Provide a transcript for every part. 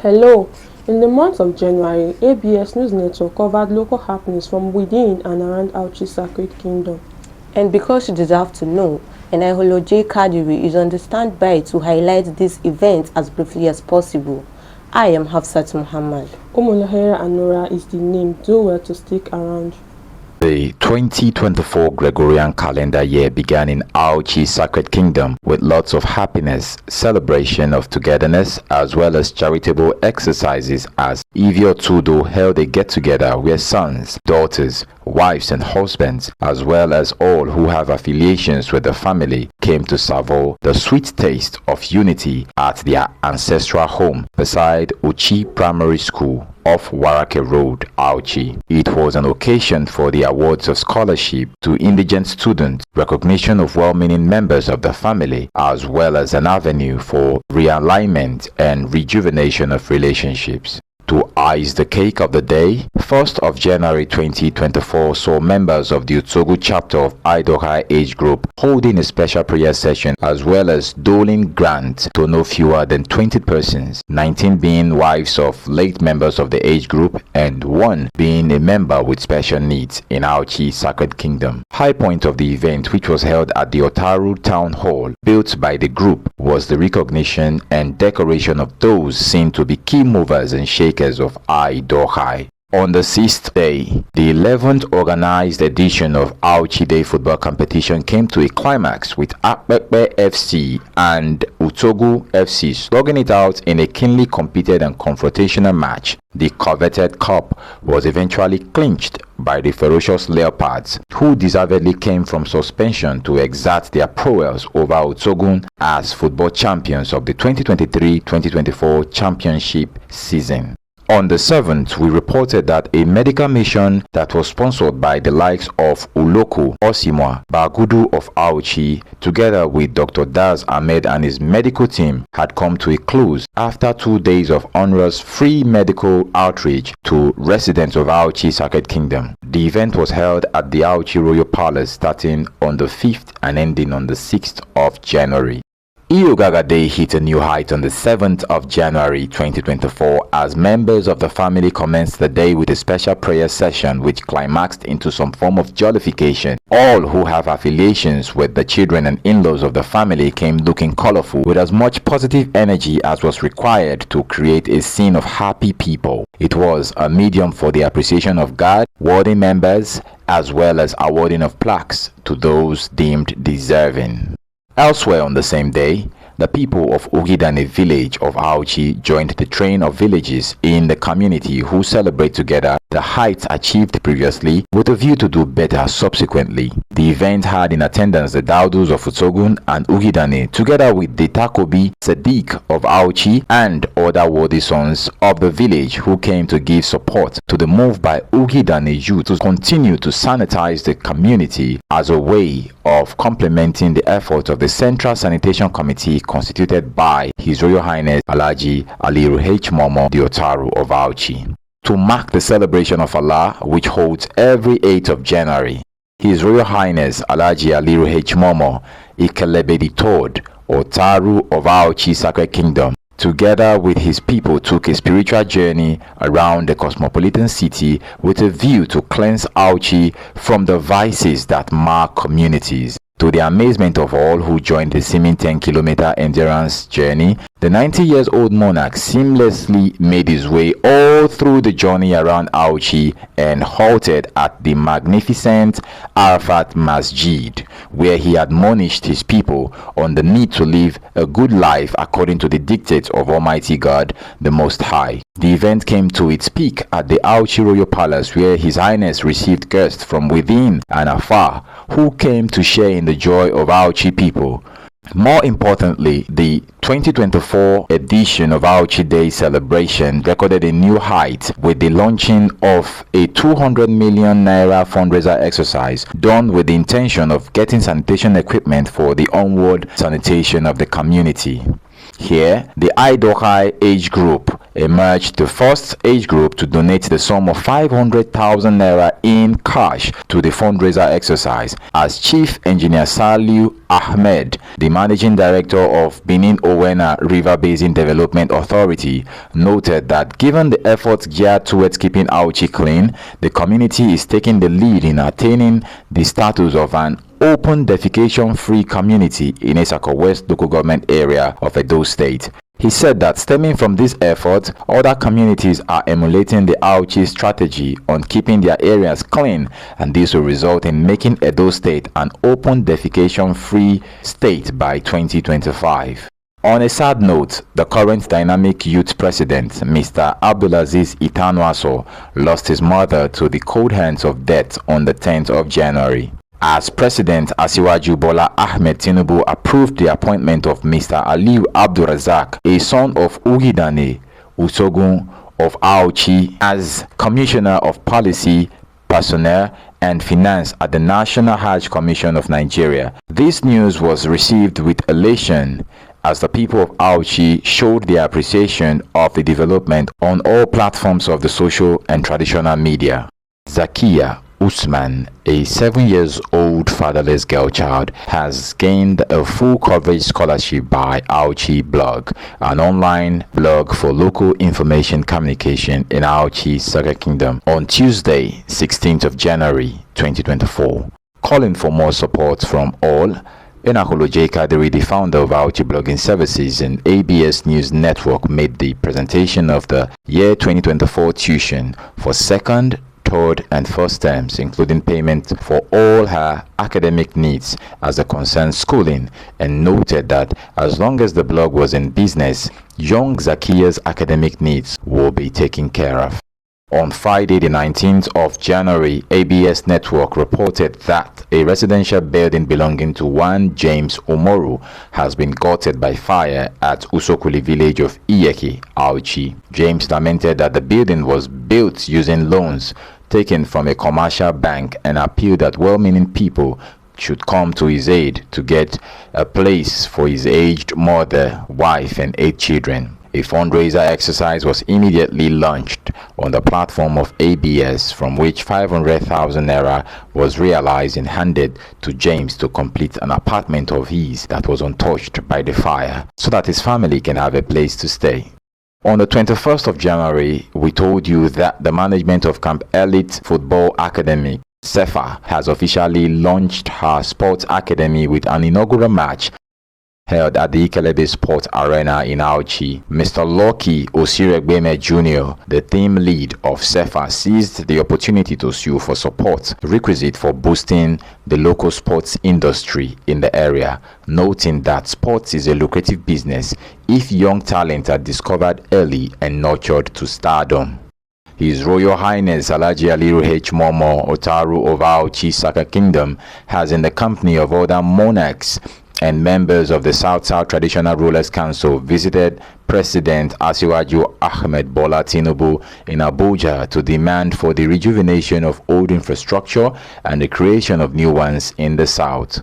Hello! In the month of January, ABS News Network covered local happenings from within and around Auchi Sacred Kingdom. And because you deserve to know, Enaholo J. Kadiri is on the standby to highlight these events as briefly as possible. I am Hafsat Muhammad. Omolahera Anora is the name. Do well to stick around. The 2024 Gregorian calendar year began in Auchi Sacred Kingdom with lots of happiness, celebration of togetherness, as well as charitable exercises as Ivio Tudo held a get-together where sons, daughters, wives and husbands, as well as all who have affiliations with the family, came to savour the sweet taste of unity at their ancestral home beside Uchi Primary School off Warake Road, Auchi. It was an occasion for the awards of scholarship to indigent students, recognition of well-meaning members of the family, as well as an avenue for realignment and rejuvenation of relationships. To ice the cake of the day, 1st of January 2024 saw members of the Utsogu chapter of Idohai age group holding a special prayer session as well as doling grants to no fewer than 20 persons, 19 being wives of late members of the age group and 1 being a member with special needs in Auchi Sacred Kingdom. High point of the event, which was held at the Otaru Town Hall built by the group, was the recognition and decoration of those seen to be key movers and shakers of Idohai. On the 6th day, the 11th organized edition of Auchi Day football competition came to a climax with Akpekpe FC and Utsogu FC slugging it out in a keenly competed and confrontational match. The coveted cup was eventually clinched by the ferocious Leopards, who deservedly came from suspension to exert their prowess over Utsogun as football champions of the 2023-2024 championship season. On the 7th, we reported that a medical mission that was sponsored by the likes of Uloku Osimwa Bagudu of Auchi, together with Dr. Daz Ahmed and his medical team, had come to a close after 2 days of onerous free medical outreach to residents of Auchi Sacred Kingdom. The event was held at the Auchi Royal Palace starting on the 5th and ending on the 6th of January. Iogaga Day hit a new height on the 7th of January 2024 as members of the family commenced the day with a special prayer session which climaxed into some form of jollification. All who have affiliations with the children and in-laws of the family came looking colorful with as much positive energy as was required to create a scene of happy people. It was a medium for the appreciation of God, warding members, as well as awarding of plaques to those deemed deserving. Elsewhere on the same day, the people of Ugidane village of Auchi joined the train of villages in the community who celebrate together the heights achieved previously with a view to do better subsequently. The event had in attendance the Daudus of Utsogun and Ugidane together with the Takobi Sadiq of Auchi and other worthy sons of the village who came to give support to the move by Ugidane youth to continue to sanitize the community as a way of complementing the efforts of the Central Sanitation Committee constituted by His Royal Highness Alhaji Aliru H. Momo the Otaru of Auchi. To mark the celebration of Allah, which holds every 8th of January, His Royal Highness Alhaji Aliru H. Momo Ikelebe III, Otaru of Auchi Sacred Kingdom, together with his people took a spiritual journey around the cosmopolitan city with a view to cleanse Auchi from the vices that mark communities. To the amazement of all who joined the seeming 10-kilometer endurance journey, the 90-year-old monarch seamlessly made his way all through the journey around Auchi and halted at the magnificent Arafat Masjid, where he admonished his people on the need to live a good life according to the dictates of Almighty God, the Most High. The event came to its peak at the Auchi Royal Palace, where His Highness received guests from within and afar who came to share in the joy of Auchi people. More importantly, the 2024 edition of Auchi Day celebration recorded a new height with the launching of a 200 million naira fundraiser exercise done with the intention of getting sanitation equipment for the onward sanitation of the community. Here, the Idohai age group emerged the first age group to donate the sum of 500,000 naira in cash to the fundraiser exercise, as Chief Engineer Saliu Ahmed, the Managing Director of Benin Owena River Basin Development Authority, noted that given the efforts geared towards keeping Auchi clean, the community is taking the lead in attaining the status of an open defecation-free community in Isako West local government area of Edo State. He said that stemming from this effort, other communities are emulating the Auchi strategy on keeping their areas clean, and this will result in making Edo State an open defecation-free state by 2025. On a sad note, the current dynamic youth president, Mr. Abdulaziz Itanwaso, lost his mother to the cold hands of death on the 10th of January. As President Asiwaju Bola Ahmed Tinubu approved the appointment of Mr. Aliu Abdurazak, a son of Ugidane Usogun of Auchi, as Commissioner of Policy, Personnel and Finance at the National Hajj Commission of Nigeria. This news was received with elation as the people of Auchi showed their appreciation of the development on all platforms of the social and traditional media. Zakia Usman, a 7-year-old fatherless girl child, has gained a full coverage scholarship by Auchi Blog, an online blog for local information communication in Auchi Saka Kingdom, on Tuesday, 16th of January 2024. Calling for more support from all, Enakolo J. Kadiri, the founder of Auchi Blogging Services and ABS News Network, made the presentation of the year 2024 tuition for second, third and first terms, including payment for all her academic needs as it concerns schooling, and noted that as long as the blog was in business, young Zakia's academic needs will be taken care of. On Friday, the 19th of January, ABS Network reported that a residential building belonging to one James Umoru has been gutted by fire at Usokuli village of Iyeki, Auchi. James lamented that the building was built using loans taken from a commercial bank and appealed that well-meaning people should come to his aid to get a place for his aged mother, wife and 8 children. A fundraiser exercise was immediately launched on the platform of ABS, from which 500,000 naira was realized and handed to James to complete an apartment of his that was untouched by the fire, so that his family can have a place to stay. On the 21st of January, we told you that the management of Camp Elite Football Academy, CEFA, has officially launched her sports academy with an inaugural match held at the Ikelebe Sports Arena in Auchi. Mr. Lucky Osiregbeme Jr., the team lead of CEFA, seized the opportunity to sue for support requisite for boosting the local sports industry in the area, noting that sports is a lucrative business if young talent are discovered early and nurtured to stardom. His Royal Highness Alhaji Aliru H. Momo Otaru of Auchi Saka Kingdom has, in the company of other monarchs and members of the South-South Traditional Rulers Council, visited President Asiwaju Ahmed Bola Tinubu in Abuja to demand for the rejuvenation of old infrastructure and the creation of new ones in the South.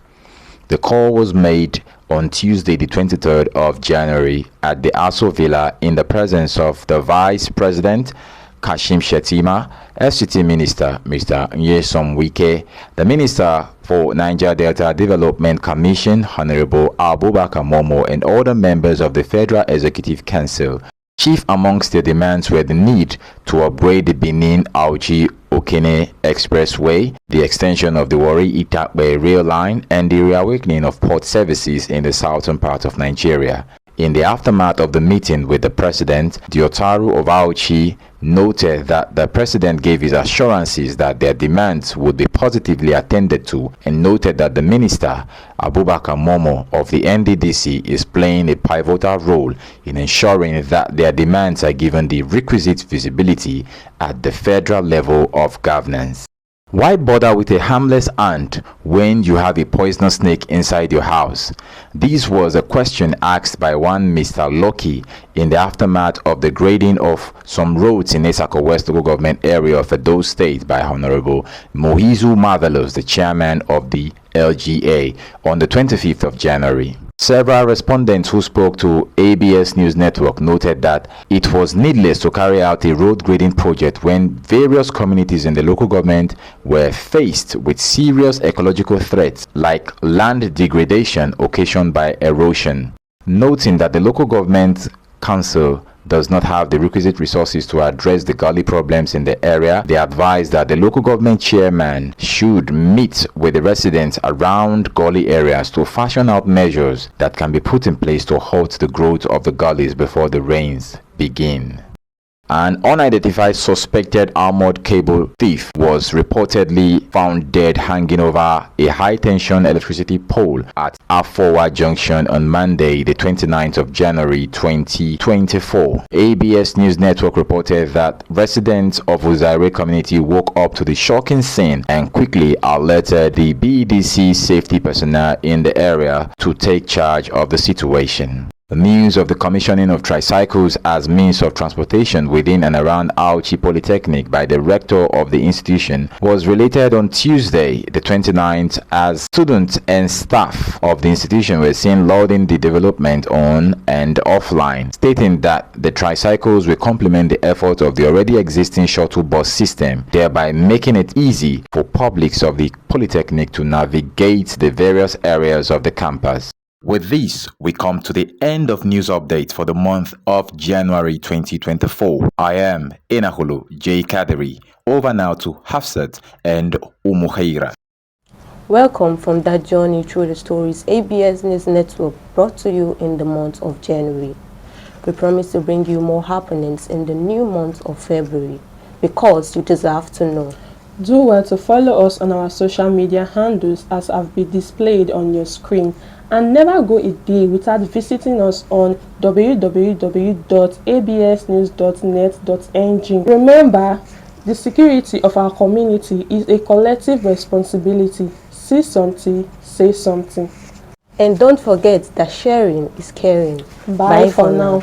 The call was made on Tuesday, the 23rd of January at the Aso Villa in the presence of the Vice President Kashim Shettima, FCT Minister Mr. Nyesom Wike, the Minister for Niger Delta Development Commission Honorable Abubakar Momo, and other members of the Federal Executive Council. Chief amongst their demands were the need to upgrade the Benin-Auchi Okene Expressway, the extension of the Warri-Itakpe rail line, and the reawakening of port services in the southern part of Nigeria. In the aftermath of the meeting with the president, the Otaru of Auchi noted that the president gave his assurances that their demands would be positively attended to, and noted that the minister, Abubakar Momo of the NDDC, is playing a pivotal role in ensuring that their demands are given the requisite visibility at the federal level of governance. Why bother with a harmless ant when you have a poisonous snake inside your house? This was a question asked by one Mr. Lucky in the aftermath of the grading of some roads in Isako West local government area of Edo State by Honorable Mohizu Marvelous, the chairman of the LGA, on the 25th of January. Several respondents who spoke to ABS News Network noted that it was needless to carry out a road grading project when various communities in the local government were faced with serious ecological threats like land degradation occasioned by erosion. Noting that the local government council does not have the requisite resources to address the gully problems in the area, they advised that the local government chairman should meet with the residents around gully areas to fashion out measures that can be put in place to halt the growth of the gullies before the rains begin. An unidentified suspected armored cable thief was reportedly found dead hanging over a high-tension electricity pole at Afowa Junction on Monday, the 29th of January 2024. ABS News Network reported that residents of Uzaire community woke up to the shocking scene and quickly alerted the BDC safety personnel in the area to take charge of the situation. The news of the commissioning of tricycles as means of transportation within and around Auchi Polytechnic by the rector of the institution was related on Tuesday, the 29th, as students and staff of the institution were seen lauding the development on and offline, stating that the tricycles will complement the efforts of the already existing shuttle bus system, thereby making it easy for publics of the Polytechnic to navigate the various areas of the campus. With this, we come to the end of news updates for the month of January 2024. I am Enahulu J. Kadiri. Over now to Hafsat and Umuhaira. Welcome from that journey through the stories ABS News Network brought to you in the month of January. We promise to bring you more happenings in the new month of February, because you deserve to know. Do well to follow us on our social media handles as have been displayed on your screen. And never go a day without visiting us on www.absnews.net.ng. Remember, the security of our community is a collective responsibility. See something, say something. And don't forget that sharing is caring. Bye for now.